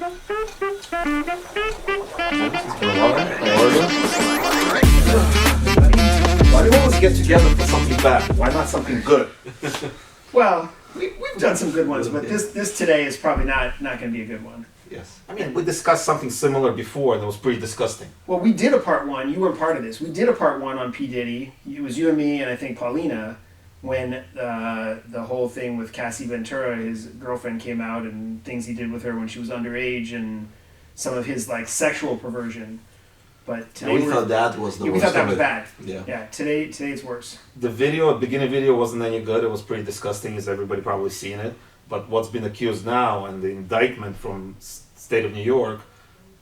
Why do we always get together for something bad? Why not something good? Well, we've done some good ones, but this today is probably not going to be a good one. Yes. I mean, we discussed something similar before and it was pretty disgusting. Well, we did a part one. You weren't part of this. We did a part one on P. Diddy. It was you and me and I think Paulina when the whole thing with Cassie Ventura, his girlfriend, came out and things he did with her when she was underage and some of his like sexual perversion. But today we thought that was the worst. We thought that was it. bad. Yeah. Yeah. Today it's worse. The video, the beginning video wasn't any good. It was pretty disgusting, as everybody probably seen it. But what's been accused now and the indictment from state of New York,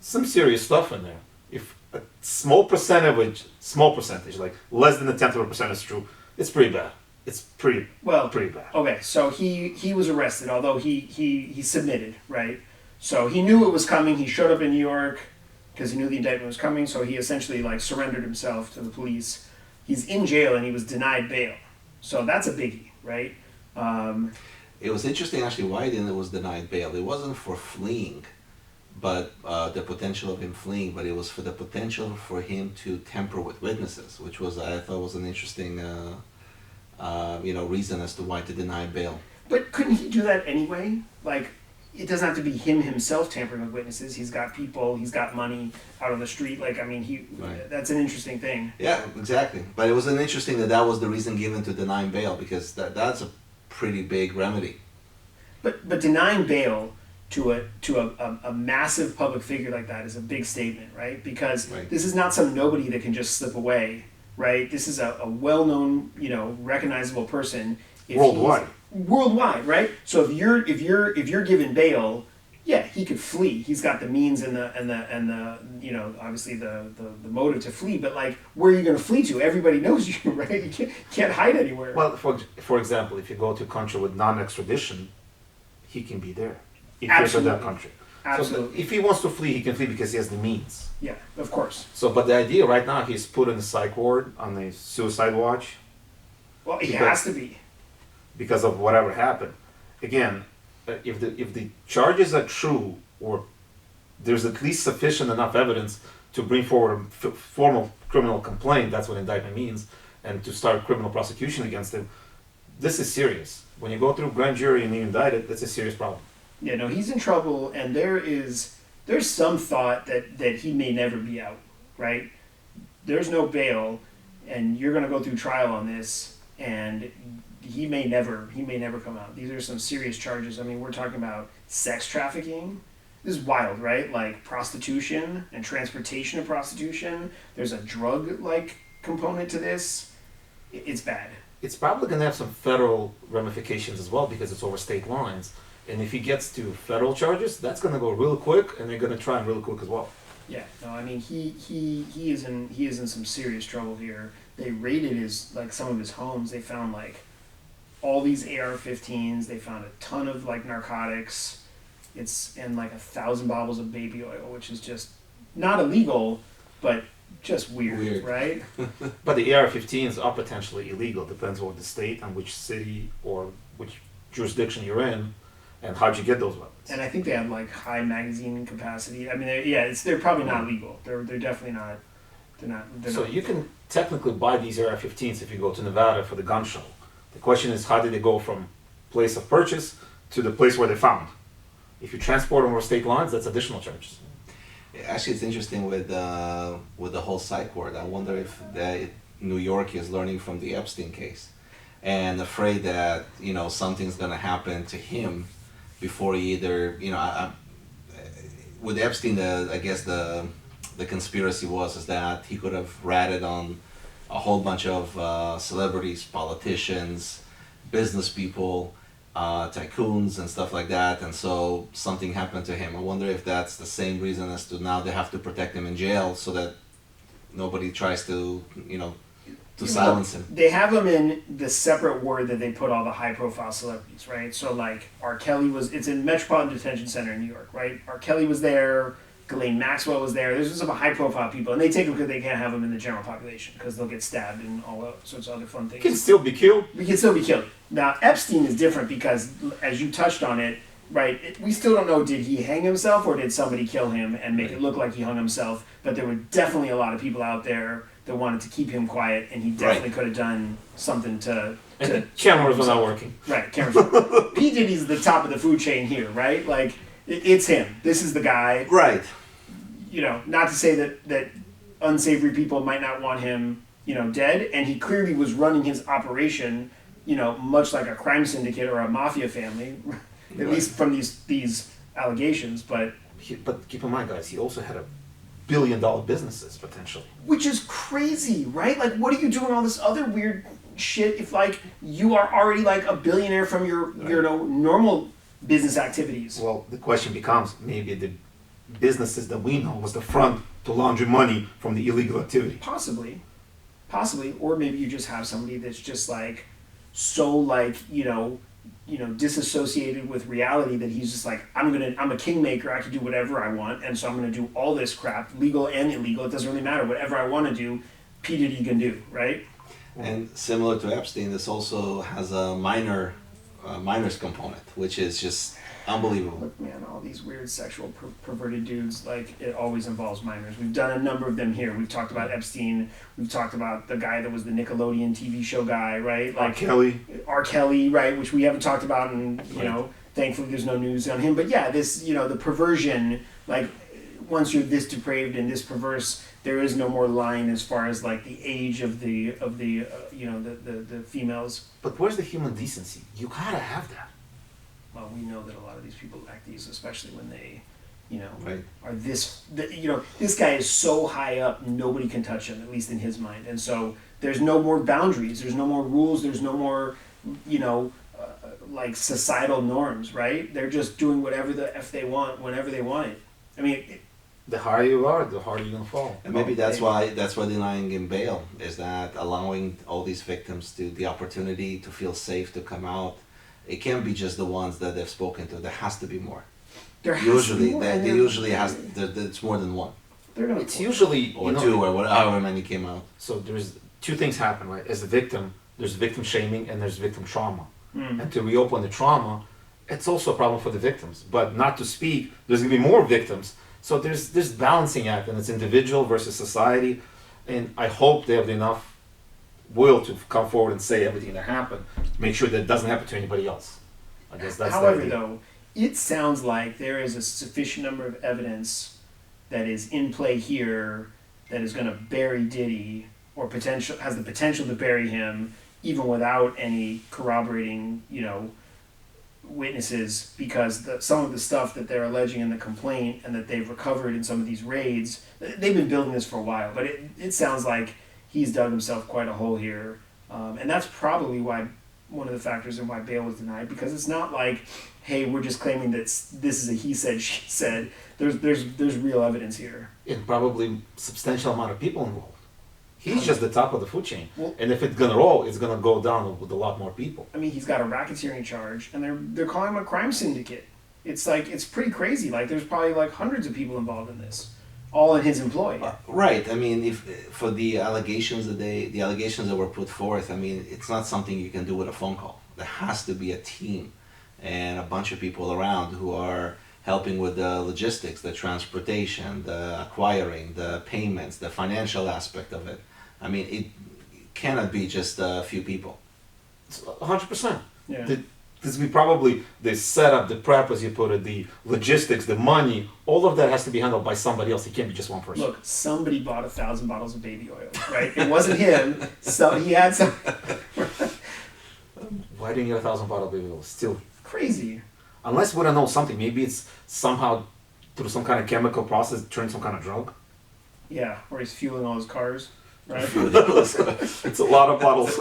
some serious stuff in there. If a small percentage, like less than a tenth of a percent is true, it's pretty bad. It's pretty bad. Okay, so he was arrested, although he submitted, right? So he knew it was coming. He showed up in New York because he knew the indictment was coming. So he essentially like surrendered himself to the police. He's in jail and he was denied bail. So that's a biggie, right? It was interesting actually why it was denied bail. It wasn't for fleeing, but the potential of him fleeing, but it was for the potential for him to tamper with witnesses, which was I thought was an interesting reason as to why to deny bail. But couldn't he do that anyway? Like, it doesn't have to be him himself tampering with witnesses. He's got people, he's got money out on the street. Like, I mean, Right. That's an interesting thing. Yeah, exactly. But it was an interesting that was the reason given to deny bail, because that's a pretty big remedy. But denying bail to a massive public figure like that is a big statement, right? Because Right. this is not some nobody that can just slip away, right? This is a well-known, recognizable person. Worldwide, right? So if you're given bail, yeah, he could flee. He's got the means and the obviously the motive to flee. But like, where are you going to flee to? Everybody knows you, right? You can't hide anywhere. Well, for example, if you go to a country with non-extradition, he can be there. If Absolutely. you're to that country. Absolutely. So if he wants to flee, he can flee because he has the means. Yeah, of course. So, but the idea right now, he's put in a psych ward on the suicide watch. Well, he has to be. Because of whatever happened. Again, if the charges are true, or there's at least sufficient enough evidence to bring forward a formal criminal complaint, that's what indictment means, and to start criminal prosecution against him, this is serious. When you go through grand jury and you're indicted, that's a serious problem. Yeah, no, he's in trouble, and there's some thought that he may never be out, right? There's no bail, and you're going to go through trial on this, and he may never come out. These are some serious charges. I mean, we're talking about sex trafficking. This is wild, right? Like prostitution and transportation of prostitution. There's a drug-like component to this. It's bad. It's probably going to have some federal ramifications as well because it's over state lines. And if he gets to federal charges, that's going to go real quick, and they're going to try him real quick as well. Yeah, no, I mean he is in some serious trouble here. They raided some of his homes. They found like all these AR-15s. They found a ton of like narcotics. And like 1,000 bottles of baby oil, which is just not illegal, but just weird. Right? But the AR-15s are potentially illegal. Depends on the state and which city or which jurisdiction you're in. And how'd you get those weapons? And I think they have like high magazine capacity. I mean, they're probably not legal. They're definitely not. So you can technically buy these AR-15s if you go to Nevada for the gun show. The question is, how did they go from place of purchase to the place where they found? If you transport them over state lines, that's additional charges. Actually, it's interesting with the whole psych ward. I wonder if New York is learning from the Epstein case and afraid that something's going to happen to him before he either with Epstein, I guess the conspiracy is that he could have ratted on a whole bunch of celebrities, politicians, business people, tycoons and stuff like that, and so something happened to him. I wonder if that's the same reason as to now they have to protect him in jail so that nobody tries to silence him. They have him in the separate ward that they put all the high-profile celebrities, right? So, like, R. Kelly it's in Metropolitan Detention Center in New York, right? R. Kelly was there, Ghislaine Maxwell was there. There's some high-profile people, and they take them because they can't have them in the general population because they'll get stabbed and all sorts of other fun things. He can still be killed. He can still be killed. Now, Epstein is different because, as you touched on it, right? We still don't know, did he hang himself or did somebody kill him and make it look like he hung himself? But there were definitely a lot of people out there that wanted to keep him quiet, and he definitely could have done something to cameras were not working. Right, cameras. P. Diddy's the top of the food chain here, right? Like, it's him. This is the guy. Right. You know, not to say that unsavory people might not want him, you know, dead, and he clearly was running his operation, you know, much like a crime syndicate or a mafia family, at least from these allegations. But keep in mind, guys, he also had $1 billion businesses potentially. which is crazy, right? Like, what are you doing all this other weird shit if, like, you are already like a billionaire from your you know, normal business activities? Well, the question becomes, maybe the businesses that we know was the front to launder money from the illegal activity. Possibly, or maybe you just have somebody that's just like so like you know disassociated with reality that he's just like, I'm a kingmaker, I can do whatever I want, and so I'm gonna do all this crap, legal and illegal. It doesn't really matter. Whatever I want to do, P. Diddy can do, right? And similar to Epstein, this also has a minors component, which is just unbelievable. Look, man, all these weird sexual perverted dudes, like, it always involves minors. We've done a number of them here. We've talked about Epstein. We've talked about the guy that was the Nickelodeon TV show guy, right? Like R. Kelly, right? Which we haven't talked about, and you know, thankfully there's no news on him. But yeah, this, you know, the perversion, like, once you're this depraved and this perverse, there is no more line as far as like the age of the you know, the females. But where's the human decency? You gotta have that. Well, we know that a lot of these people act these, especially when they, you know, Right. are you know, this guy is so high up, nobody can touch him, at least in his mind. And so there's no more boundaries, there's no more rules, there's no more, you know, like societal norms, right? They're just doing whatever the F they want, whenever they want it. I mean, The higher you are, the harder you're gonna fall. And maybe that's why denying him bail is that allowing all these victims to the opportunity to feel safe to come out. It can't be just the ones that they've spoken to. There has to be more. there has Usually, to be more, they and usually it's more than one they're gonna It's usually, or you know, two or however many came out. so there's two things happen, right? As a victim, there's victim shaming and there's victim trauma. And to reopen the trauma, it's also a problem for the victims. But not to speak, there's gonna be more victims. So there's this balancing act, and it's individual versus society. And I hope they have enough will to come forward and say everything that happened, to make sure that it doesn't happen to anybody else. I guess that's the However, idea. though, it sounds like there is a sufficient number of evidence that is in play here that is going to bury Diddy, or has the potential to bury him, even without any corroborating, you know, witnesses, because some of the stuff that they're alleging in the complaint and that they've recovered in some of these raids, they've been building this for a while, but it sounds like he's dug himself quite a hole here, and that's probably why one of the factors in why bail was denied, because it's not like, hey, we're just claiming that this is a he said, she said. There's real evidence here. And probably substantial amount of people involved. He's just the top of the food chain. Well, And if it's gonna roll, it's gonna go down with a lot more people. I mean, he's got a racketeering charge, and they're calling him a crime syndicate. It's like, it's pretty crazy. Like, there's probably like hundreds of people involved in this, all in his employ. Right. I mean, if for the allegations that were put forth, I mean, it's not something you can do with a phone call. There has to be a team and a bunch of people around who are helping with the logistics, the transportation, the acquiring, the payments, the financial aspect of it. I mean, it cannot be just a few people. It's 100%. Yeah. This be probably the setup, the prep, as you put it, the logistics, the money. All of that has to be handled by somebody else. It can't be just one person. Look, somebody bought 1,000 bottles of baby oil, right? It wasn't him. So he had some. Why didn't you get 1,000 bottle of baby oil? Still, Crazy. unless we don't know something. Maybe it's somehow through some kind of chemical process turned some kind of drug. Yeah, where he's fueling all his cars, right? It's a lot of bottles.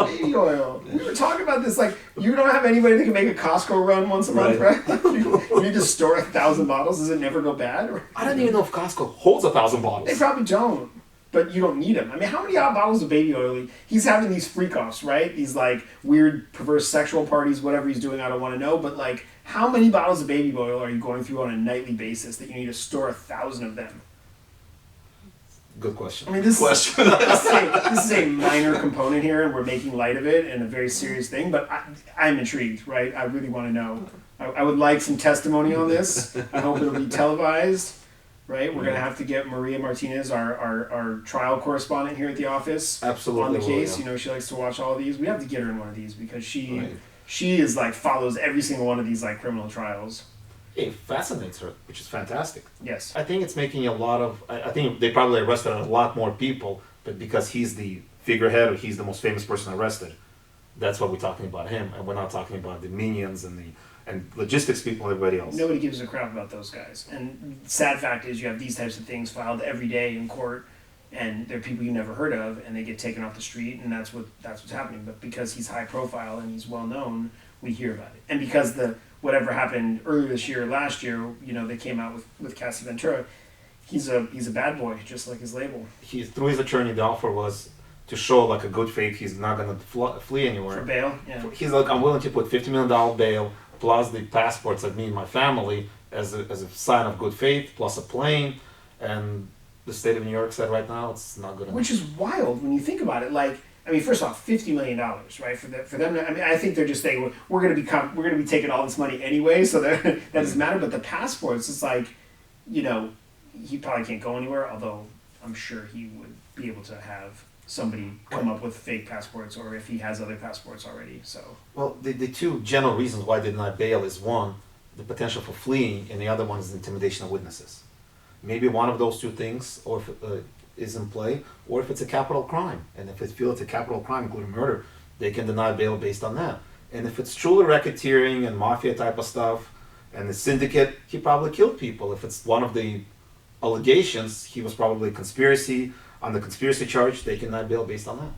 Baby oil. We were talking about this. Like, you don't have anybody that can make a Costco run once a month, right? You need to store 1,000 bottles. Does it never go bad? I don't even know if Costco holds 1,000 bottles. They probably don't. But you don't need them. I mean, how many bottles of baby oil? He's having these freak-offs, right? These, like, weird, perverse sexual parties, whatever he's doing, I don't want to know. But, like, how many bottles of baby oil are you going through on a nightly basis that you need to store 1,000 of them? Good question. I mean, this Question. this is a minor component here, and we're making light of it and a very serious thing. But I'm intrigued, right? I really want to know. I would like some testimony on this. I hope it'll be televised, right? We're gonna have to get Maria Martinez, our trial correspondent here at the office, Absolutely on the will, case. yeah. You know, she likes to watch all of these. We have to get her in one of these because Right. she is like follows every single one of these like criminal trials. It fascinates her, which is fantastic. Yes. I think it's making a lot of. I think they probably arrested a lot more people, but because he's the figurehead or he's the most famous person arrested, that's why we're talking about him, and we're not talking about the minions and logistics people and everybody else. Nobody gives a crap about those guys. And sad fact is, you have these types of things filed every day in court, and they're people you never heard of, and they get taken off the street, and that's what's happening. But because he's high profile and he's well known, we hear about it. And because whatever happened earlier this year or last year, you know, they came out with Cassie Ventura. He's a bad boy, just like his label. Through his attorney, the offer was to show like a good faith. He's not going to flee anywhere. For bail, yeah. He's like, I'm willing to put $50 million bail plus the passports of me and my family as a sign of good faith, plus a plane. And the state of New York said right now it's not good enough. Which is wild when you think about it. Like, I mean, first off, $50 million, right? For them, I mean, I think they're just saying we're going to be taking all this money anyway, so that doesn't matter. But the passports, it's like, you know, he probably can't go anywhere. Although I'm sure he would be able to have somebody come up with fake passports, or if he has other passports already. So. Well, the two general reasons why they deny bail is one, the potential for fleeing, and the other one is the intimidation of witnesses. Maybe one of those two things, or if is in play, or if it's a capital crime. And if they feel it's a capital crime, including murder, they can deny bail based on that. And if it's truly racketeering and mafia type of stuff, and the syndicate, he probably killed people. If it's one of the allegations, he was probably conspiracy. On the conspiracy charge, they can deny bail based on that.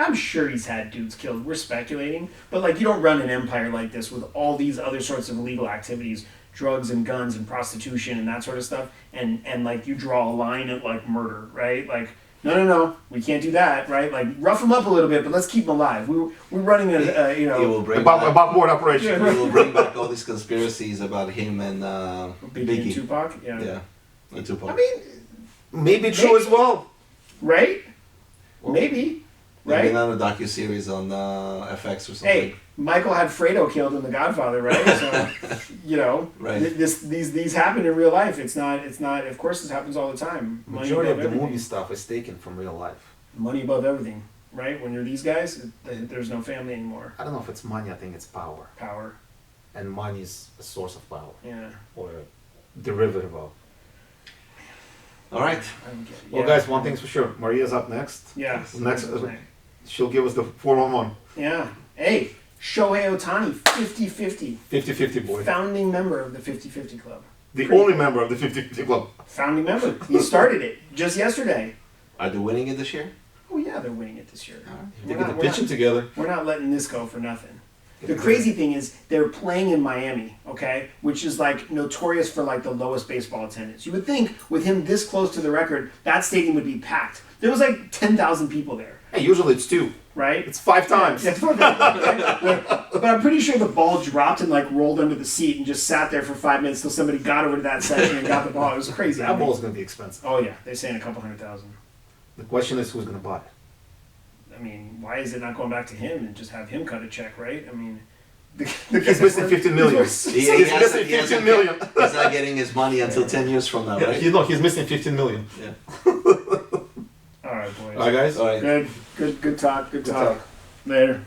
I'm sure he's had dudes killed. We're speculating, but like you don't run an empire like this with all these other sorts of illegal activities, drugs and guns and prostitution and that sort of stuff, and like you draw a line at like murder, right? Like no, we can't do that, right? Like rough him up a little bit, but let's keep him alive. We're running a He will bring Above board operation. He will bring back all these conspiracies about him and Biggie and Tupac, Yeah, and Tupac. I mean, Maybe true as well. right? Well, Maybe, Maybe right? on a docu-series on FX or something. Hey, Michael had Fredo killed in The Godfather, right? So, you know, Right. these happen in real life. It's not. Of course, this happens all the time. Money Majority of above the everything. movie stuff is taken from real life. Money above everything, right? When you're these guys, there's no family anymore. I don't know if it's money, I think it's power. Power, And money is a source of power, yeah. or a derivative of. All right. I don't get it. Well, Yeah. guys, one thing's for sure. Maria's up next. Yeah. Next, she'll give us the 411. Yeah. Hey, Shohei Ohtani, 50-50. 50-50 boy. Founding member of the 50-50 Club. The only member of the 50-50 club. Founding member. He started it just yesterday. Are they winning it this year? Oh yeah, they're winning it this year. They We're get not- the pitching together. We're not letting this go for nothing. The Yeah. crazy thing is they're playing in Miami, okay, which is like notorious for like the lowest baseball attendance. You would think with him this close to the record, that stadium would be packed. There was like 10,000 people there, Hey, usually it's 2. right? It's 5 times. Yeah, but I'm pretty sure the ball dropped and like rolled under the seat and just sat there for 5 minutes till somebody got over to that section and got the ball. It was crazy. That ball's going to be expensive. Oh yeah, they're saying a couple 100,000. The question is who's going to buy it? I mean, why is it not going back to him and just have him cut a check, right? I mean, He's missing 15 million. He He's missing 15 million. He's not getting his money until 10 years from now, Yeah, right? he's missing 15 million. Yeah. All right, boys. All right, guys. All right. Good talk. Good talk. talk. Later.